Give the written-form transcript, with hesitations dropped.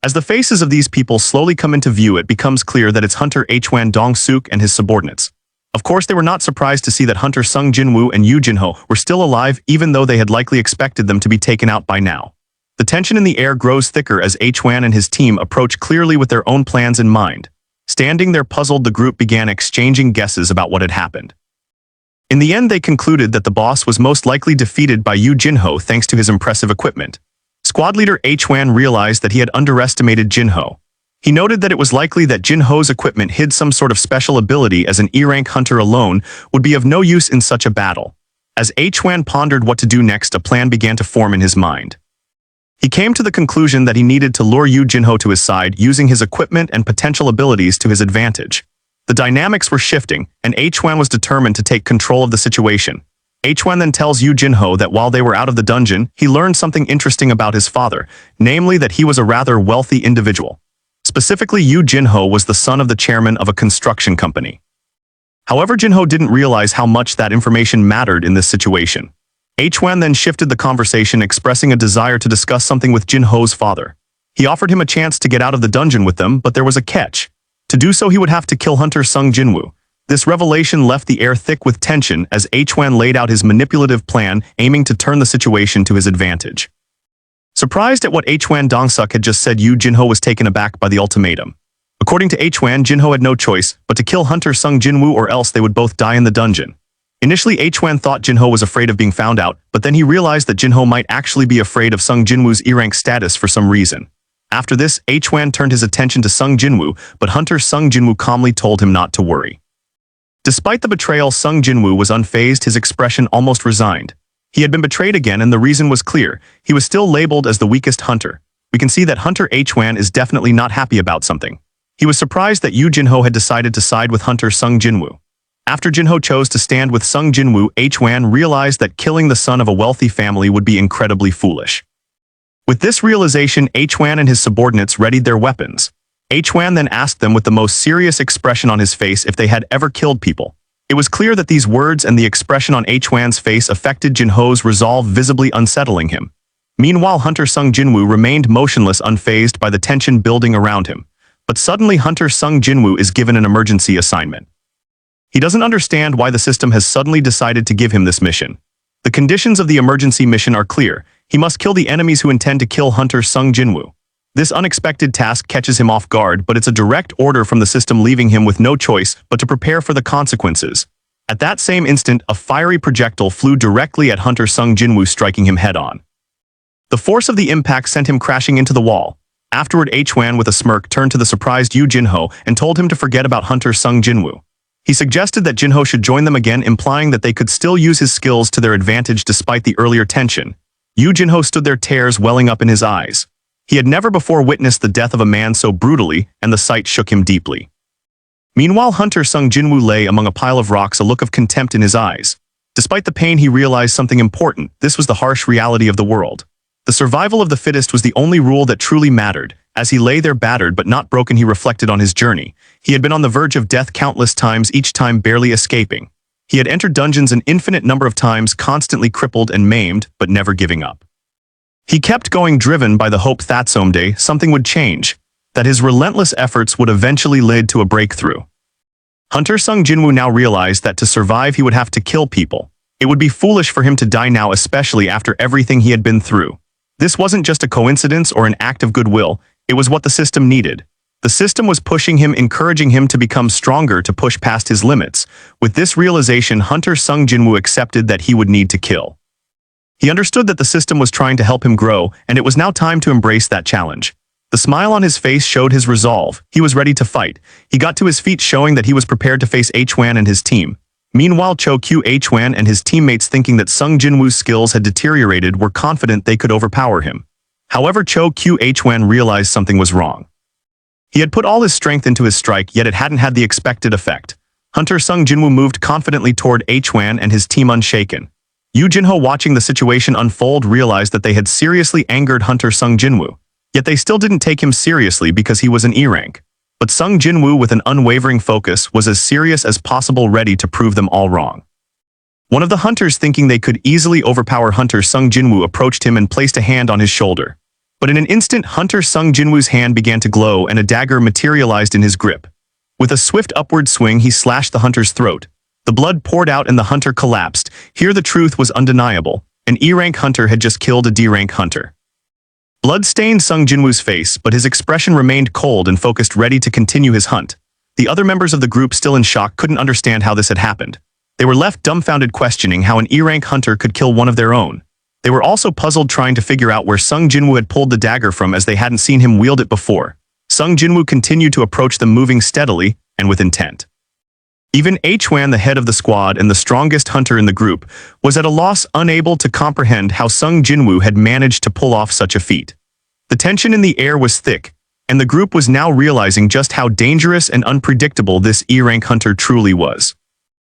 As the faces of these people slowly come into view, it becomes clear that it's Hunter Hwan Dong-suk and his subordinates. Of course, they were not surprised to see that Hunter Sung Jin-Woo and Yoo Jin-ho were still alive, even though they had likely expected them to be taken out by now. The tension in the air grows thicker as Hwan and his team approach clearly with their own plans in mind. Standing there puzzled, the group began exchanging guesses about what had happened. In the end, they concluded that the boss was most likely defeated by Yoo Jin-ho thanks to his impressive equipment. Squad leader Hwan realized that he had underestimated Jin-ho. He noted that it was likely that Jin-ho's equipment hid some sort of special ability, as an E-rank hunter alone would be of no use in such a battle. As Hwan pondered what to do next, a plan began to form in his mind. He came to the conclusion that he needed to lure Yoo Jin-ho to his side using his equipment and potential abilities to his advantage. The dynamics were shifting, and Hwan was determined to take control of the situation. Hwan then tells Yoo Jin-ho that while they were out of the dungeon, he learned something interesting about his father, namely that he was a rather wealthy individual. Specifically, Yoo Jin-ho was the son of the chairman of a construction company. However, Jin-ho didn't realize how much that information mattered in this situation. Hwan then shifted the conversation, expressing a desire to discuss something with Jin-ho's father. He offered him a chance to get out of the dungeon with them, but there was a catch. To do so, he would have to kill Hunter Sung Jin-woo. This revelation left the air thick with tension as Hwan laid out his manipulative plan, aiming to turn the situation to his advantage. Surprised at what Hwan Dong-suk had just said, Yoo Jin-ho was taken aback by the ultimatum. According to Hwan, Jin-ho had no choice but to kill Hunter Sung Jin-woo, or else they would both die in the dungeon. Initially, Hwan thought Jin-ho was afraid of being found out, but then he realized that Jin-ho might actually be afraid of Sung Jin-woo's E-rank status for some reason. After this, Hwan turned his attention to Sung Jin-woo, but Hunter Sung Jin-woo calmly told him not to worry. Despite the betrayal, Sung Jin-woo was unfazed, his expression almost resigned. He had been betrayed again, and the reason was clear. He was still labeled as the weakest hunter. We can see that Hunter Hwan is definitely not happy about something. He was surprised that Yoo Jin-ho had decided to side with Hunter Sung Jin-woo. After Jin-ho chose to stand with Sung Jin-woo, Hwan realized that killing the son of a wealthy family would be incredibly foolish. With this realization, Hwan and his subordinates readied their weapons. Hwan then asked them with the most serious expression on his face if they had ever killed people. It was clear that these words and the expression on Hwan's face affected Jin-ho's resolve, visibly unsettling him. Meanwhile, Hunter Sung Jin-woo remained motionless, unfazed by the tension building around him. But suddenly, Hunter Sung Jin-woo is given an emergency assignment. He doesn't understand why the system has suddenly decided to give him this mission. The conditions of the emergency mission are clear. He must kill the enemies who intend to kill Hunter Sung Jin-woo. This unexpected task catches him off guard, but it's a direct order from the system, leaving him with no choice but to prepare for the consequences. At that same instant, a fiery projectile flew directly at Hunter Sung Jin-woo, striking him head-on. The force of the impact sent him crashing into the wall. Afterward, Hwan, with a smirk, turned to the surprised Yoo Jin-ho and told him to forget about Hunter Sung Jin-woo. He suggested that Jin-ho should join them again, implying that they could still use his skills to their advantage despite the earlier tension. Yoo Jin-ho stood there, tears welling up in his eyes. He had never before witnessed the death of a man so brutally, and the sight shook him deeply. Meanwhile, Hunter Sung Jin-woo lay among a pile of rocks, a look of contempt in his eyes. Despite the pain, he realized something important. This was the harsh reality of the world. The survival of the fittest was the only rule that truly mattered. As he lay there, battered but not broken, he reflected on his journey. He had been on the verge of death countless times, each time barely escaping. He had entered dungeons an infinite number of times, constantly crippled and maimed, but never giving up. He kept going, driven by the hope that someday something would change, that his relentless efforts would eventually lead to a breakthrough. Hunter Sung Jin-woo now realized that to survive, he would have to kill people. It would be foolish for him to die now, especially after everything he had been through. This wasn't just a coincidence or an act of goodwill, it was what the system needed. The system was pushing him, encouraging him to become stronger, to push past his limits. With this realization, Hunter Sung Jin-woo accepted that he would need to kill. He understood that the system was trying to help him grow, and it was now time to embrace that challenge. The smile on his face showed his resolve. He was ready to fight. He got to his feet, showing that he was prepared to face Hwan and his team. Meanwhile, Hwan and his teammates, thinking that Sung Jin-woo's skills had deteriorated, were confident they could overpower him. However, Hwan realized something was wrong. He had put all his strength into his strike, yet it hadn't had the expected effect. Hunter Sung Jin-woo moved confidently toward Hwan and his team, unshaken. Yoo Jin-ho, watching the situation unfold, realized that they had seriously angered Hunter Sung Jin-woo. Yet they still didn't take him seriously because he was an E-rank. But Sung Jin-woo, with an unwavering focus, was as serious as possible, ready to prove them all wrong. One of the hunters, thinking they could easily overpower Hunter Sung Jin-woo, approached him and placed a hand on his shoulder. But in an instant, Hunter Sung Jin-Woo's hand began to glow and a dagger materialized in his grip. With a swift upward swing, he slashed the hunter's throat. The blood poured out and the hunter collapsed. Here the truth was undeniable. An E-rank hunter had just killed a D-rank hunter. Blood stained Sung Jin-Woo's face, but his expression remained cold and focused, ready to continue his hunt. The other members of the group, still in shock, couldn't understand how this had happened. They were left dumbfounded, questioning how an E-rank hunter could kill one of their own. They were also puzzled, trying to figure out where Sung Jin-Woo had pulled the dagger from, as they hadn't seen him wield it before. Sung Jin-Woo continued to approach them, moving steadily and with intent. Even Hwan, the head of the squad and the strongest hunter in the group, was at a loss, unable to comprehend how Sung Jin-Woo had managed to pull off such a feat. The tension in the air was thick, and the group was now realizing just how dangerous and unpredictable this E-rank hunter truly was.